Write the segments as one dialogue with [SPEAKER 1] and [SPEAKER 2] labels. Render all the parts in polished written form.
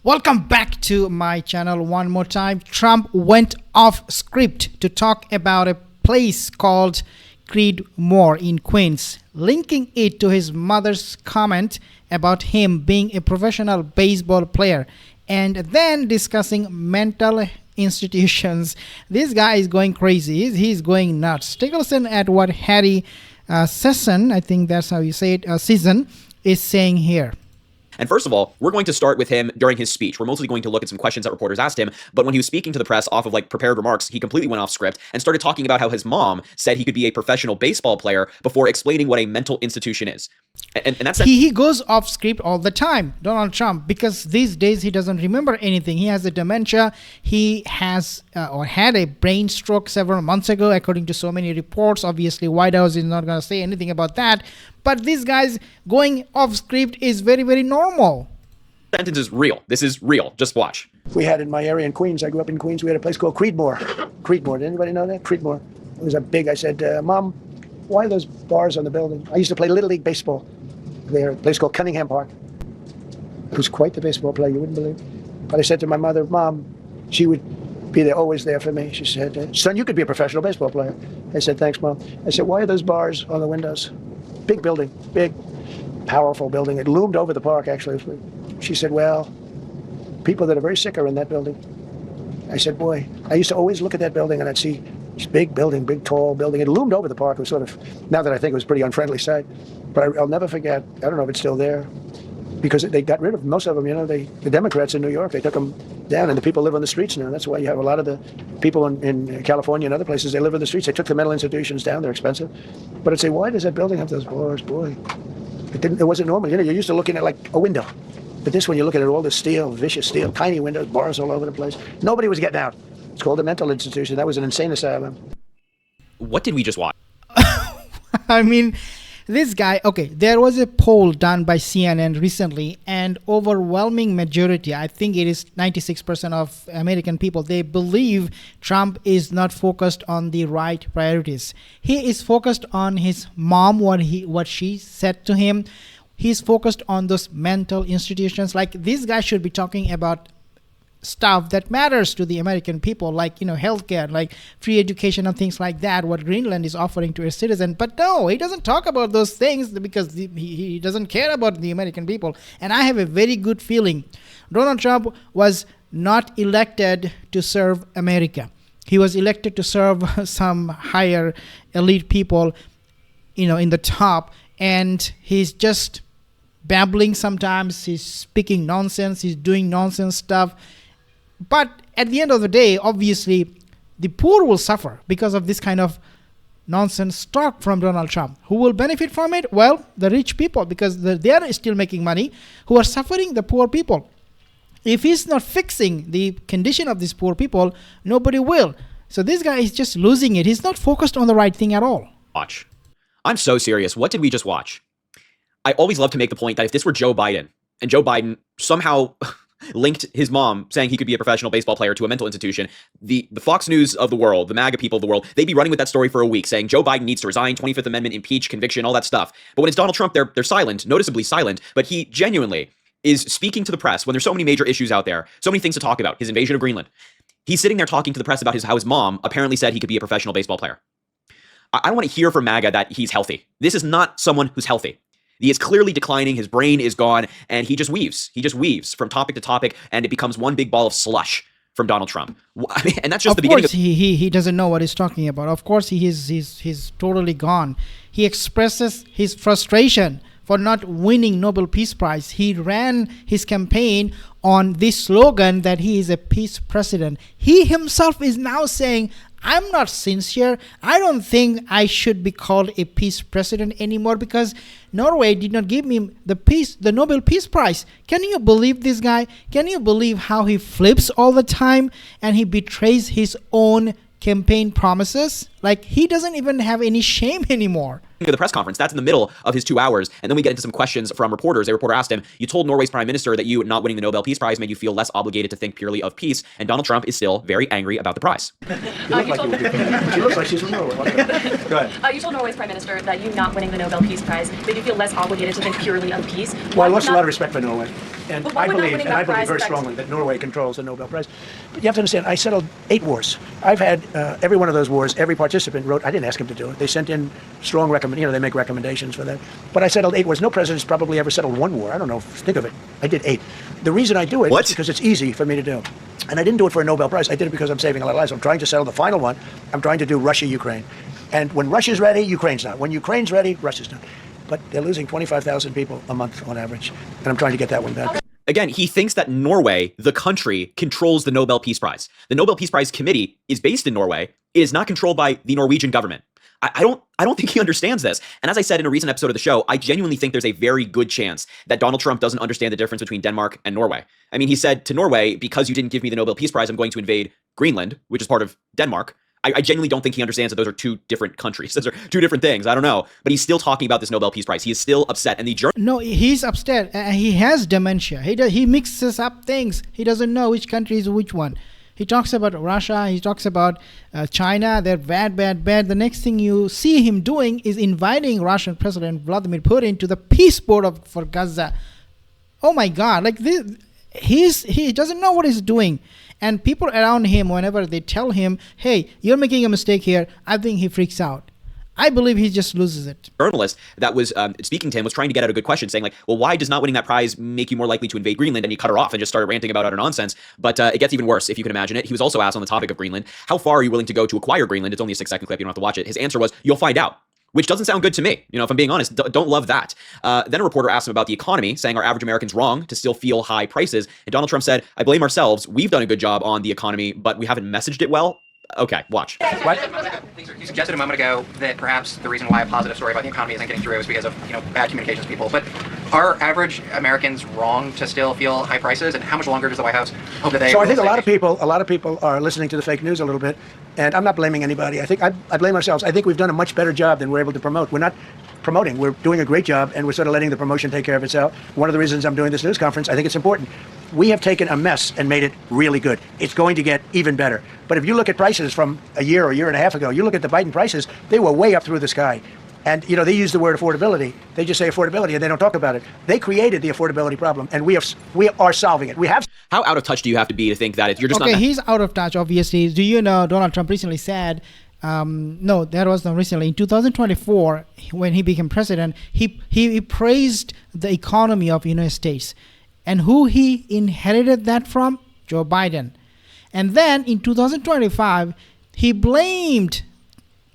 [SPEAKER 1] Welcome back to my channel one more time. Trump went off script to talk about a place called Creedmoor in Queens, linking it to his mother's comment about him being a professional baseball player, and then discussing mental institutions. This guy is going crazy. He's going nuts. Take a listen at what Harry Sisson, I think that's how you say it, Sisson, is saying here.
[SPEAKER 2] And first of all, we're going to start with him during his speech. We're mostly going to look at some questions that reporters asked him, but when he was speaking to the press off of prepared remarks, he completely went off script and started talking about how his mom said he could be a professional baseball player before explaining what a mental institution is. And that's
[SPEAKER 1] he goes off script all the time, Donald Trump, because these days he doesn't remember anything. He has a dementia. He has or had a brain stroke several months ago, according to so many reports. Obviously, White House is not going to say anything about that. But this guy's going off script is very, very normal.
[SPEAKER 2] Sentence is real. This is real. Just watch.
[SPEAKER 3] We had in my area in Queens, I grew up in Queens, we had a place called Creedmoor. Creedmoor, did anybody know that? Creedmoor. It was I said, Mom, why are those bars on the building? I used to play Little League Baseball there, a place called Cunningham Park. He was quite the baseball player, you wouldn't believe. But I said to my mother, Mom, she would be there, always there for me. She said, son, you could be a professional baseball player. I said, thanks, Mom. I said, why are those bars on the windows? Big building, big, powerful building. It loomed over the park, actually. She said, well, people that are very sick are in that building. I said, boy, I used to always look at that building and I'd see this big building, big, tall building. It loomed over the park. It was sort of, now that I think it was a pretty unfriendly sight. But I'll never forget, I don't know if it's still there, because they got rid of most of them. You know, the Democrats in New York, they took them down, and the people live on the streets now. That's why you have a lot of the people in California and other places, they live on the streets. They took the mental institutions down. They're expensive. But I'd say, why does that building have those bars? Boy, it wasn't normal. You know, you're used to looking at like a window. But this one, you're looking at all this steel, vicious steel, tiny windows, bars all over the place. Nobody was getting out. It's called a mental institution. That was an insane asylum.
[SPEAKER 2] What did we just watch?
[SPEAKER 1] I mean, this guy, okay, there was a poll done by CNN recently, and overwhelming majority, I think it is 96% of American people, they believe Trump is not focused on the right priorities. He is focused on his mom, what she said to him. He's focused on those mental institutions. Like, this guy should be talking about stuff that matters to the American people, like, you know, healthcare, like free education and things like that, what Greenland is offering to its citizen. But no, he doesn't talk about those things because he doesn't care about the American people. And I have a very good feeling Donald Trump was not elected to serve America. He was elected to serve some higher elite people, you know, in the top, and he's just babbling sometimes. He's speaking nonsense. He's doing nonsense stuff. But at the end of the day, obviously, the poor will suffer because of this kind of nonsense talk from Donald Trump. Who will benefit from it? Well, the rich people, because they are still making money. Who are suffering? The poor people. If he's not fixing the condition of these poor people, nobody will. So this guy is just losing it. He's not focused on the right thing at all.
[SPEAKER 2] Watch. I'm so serious. What did we just watch? I always love to make the point that if this were Joe Biden, and Joe Biden somehow linked his mom saying he could be a professional baseball player to a mental institution, the Fox News of the world, the MAGA people of the world, they'd be running with that story for a week, saying Joe Biden needs to resign, 25th Amendment, impeach, conviction, all that stuff. But when it's Donald Trump, they're silent, noticeably silent, but he genuinely is speaking to the press when there's so many major issues out there, so many things to talk about, his invasion of Greenland. He's sitting there talking to the press about how his mom apparently said he could be a professional baseball player. I don't want to hear from MAGA that he's healthy. This is not someone who's healthy. He is clearly declining, his brain is gone, and he just weaves. He just weaves from topic to topic, and it becomes one big ball of slush from Donald Trump. And that's just the beginning.
[SPEAKER 1] Of course, he doesn't know what he's talking about. Of course, he's totally gone. He expresses his frustration for not winning Nobel Peace Prize. He ran his campaign on this slogan that he is a peace president. He himself is now saying, I'm not sincere. I don't think I should be called a peace president anymore because Norway did not give me the Nobel Peace Prize. Can you believe this guy? Can you believe how he flips all the time and he betrays his own campaign promises? Like, he doesn't even have any shame anymore.
[SPEAKER 2] the press conference. That's in the middle of his 2 hours. And then we get into some questions from reporters. A reporter asked him, you told Norway's prime minister that you not winning the Nobel Peace Prize made you feel less obligated to think purely of peace. And Donald Trump is still very angry about the prize.
[SPEAKER 3] She looks like she's from Norway. Go ahead.
[SPEAKER 4] You told Norway's prime minister that you not winning the Nobel Peace Prize made you feel less obligated to think purely of peace.
[SPEAKER 3] Well, I lost a lot of respect for Norway. And
[SPEAKER 4] But why
[SPEAKER 3] I
[SPEAKER 4] would not
[SPEAKER 3] believe,
[SPEAKER 4] winning
[SPEAKER 3] and I
[SPEAKER 4] that
[SPEAKER 3] believe
[SPEAKER 4] prize
[SPEAKER 3] very
[SPEAKER 4] affect-
[SPEAKER 3] strongly that Norway controls the Nobel Prize. But you have to understand, I settled 8 wars. I've had every one of those wars, every participant wrote, I didn't ask him to do it. They sent in strong they make recommendations for that. But I settled 8 wars. No president's probably ever settled 1 war. I don't know, think of it. I did 8. The reason I do it is because it's easy for me to do. And I didn't do it for a Nobel Prize. I did it because I'm saving a lot of lives. I'm trying to settle the final one. I'm trying to do Russia-Ukraine. And when Russia's ready, Ukraine's not. When Ukraine's ready, Russia's not. But they're losing 25,000 people a month on average. And I'm trying to get that one back.
[SPEAKER 2] Again, he thinks that Norway, the country, controls the Nobel Peace Prize. The Nobel Peace Prize committee is based in Norway. It is not controlled by the Norwegian government. I don't think he understands this. And as I said in a recent episode of the show, I genuinely think there's a very good chance that Donald Trump doesn't understand the difference between Denmark and Norway. I mean, he said to Norway, because you didn't give me the Nobel Peace Prize, I'm going to invade Greenland, which is part of Denmark. I genuinely don't think he understands that those are 2 different countries. Those are 2 different things. I don't know. But he's still talking about this Nobel Peace Prize. He is still upset. And
[SPEAKER 1] No, he's upset. He has dementia. He mixes up things. He doesn't know which country is which one. He talks about Russia. He talks about China. They're bad. The next thing you see him doing is inviting Russian President Vladimir Putin to the peace board for Gaza. Oh my God! Like this, he doesn't know what he's doing. And people around him, whenever they tell him, hey, you're making a mistake here, I think he freaks out. I believe he just loses it.
[SPEAKER 2] Journalist that was speaking to him was trying to get at a good question, saying like, well, why does not winning that prize make you more likely to invade Greenland? And he cut her off and just started ranting about utter nonsense. But it gets even worse, if you can imagine it. He was also asked on the topic of Greenland, how far are you willing to go to acquire Greenland? It's only a 6-second clip. You don't have to watch it. His answer was, you'll find out. Which doesn't sound good to me. You know, if I'm being honest, don't love that. Then a reporter asked him about the economy, saying, are average Americans wrong to still feel high prices? And Donald Trump said, I blame ourselves. We've done a good job on the economy, but we haven't messaged it well. Okay, watch.
[SPEAKER 5] What? You suggested a moment ago that perhaps the reason why a positive story about the economy isn't getting through is because of bad communications people. But are average Americans wrong to still feel high prices? And how much longer does the White House hope that they?
[SPEAKER 3] So I think a lot of people are listening to the fake news a little bit, and I'm not blaming anybody. I think I blame ourselves. I think we've done a much better job than we're able to promote. We're not promoting. We're doing a great job, and we're sort of letting the promotion take care of itself. One of the reasons I'm doing this news conference, I think it's important. We have taken a mess and made it really good. It's going to get even better. But if you look at prices from a year and a half ago, you look at the Biden prices, they were way up through the sky. And, they use the word affordability. They just say affordability and they don't talk about it. They created the affordability problem, and we are solving it. We have.
[SPEAKER 2] How out of touch do you have to be to think that you're just not?
[SPEAKER 1] Okay, he's out of touch, obviously. Do you know Donald Trump recently said, no, that was not recently. In 2024, when he became president, he praised the economy of United States. And who he inherited that from? Joe Biden. And then in 2025, he blamed,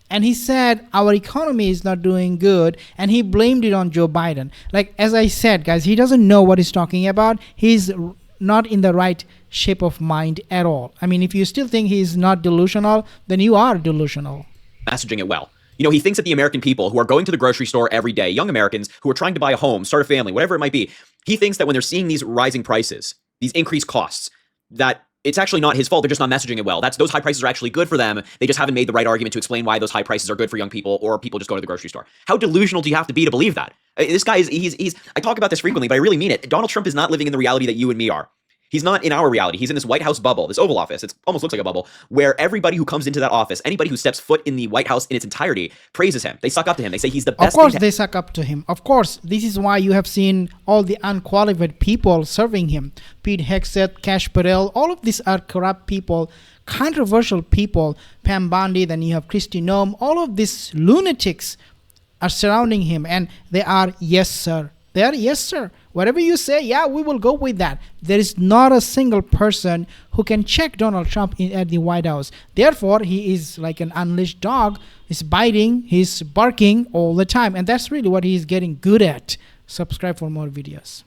[SPEAKER 1] and he said our economy is not doing good, and he blamed it on Joe Biden. Like, as I said, guys, he doesn't know what he's talking about. He's not in the right shape of mind at all. I mean, if you still think he's not delusional, then you are delusional.
[SPEAKER 2] Messaging it well. He thinks that the American people who are going to the grocery store every day, young Americans who are trying to buy a home, start a family, whatever it might be, he thinks that when they're seeing these rising prices, these increased costs, that it's actually not his fault. They're just not messaging it well. Those high prices are actually good for them. They just haven't made the right argument to explain why those high prices are good for young people, or people just go to the grocery store. How delusional do you have to be to believe that? This guy he's I talk about this frequently, but I really mean it. Donald Trump is not living in the reality that you and me are. He's not in our reality. He's in this White House bubble, this Oval Office. It almost looks like a bubble, where everybody who comes into that office, anybody who steps foot in the White House in its entirety, praises him. They suck up to him. They say he's the best.
[SPEAKER 1] Of course, they suck up to him. Of course, this is why you have seen all the unqualified people serving him. Pete Hegseth, Kash Patel, all of these are corrupt people, controversial people. Pam Bondi, then you have Kristi Noem. All of these lunatics are surrounding him, and they are yes, sir. They are yes, sir. Whatever you say, yeah, we will go with that. There is not a single person who can check Donald Trump at the White House. Therefore, he is like an unleashed dog. He's biting, he's barking all the time. And that's really what he's getting good at. Subscribe for more videos.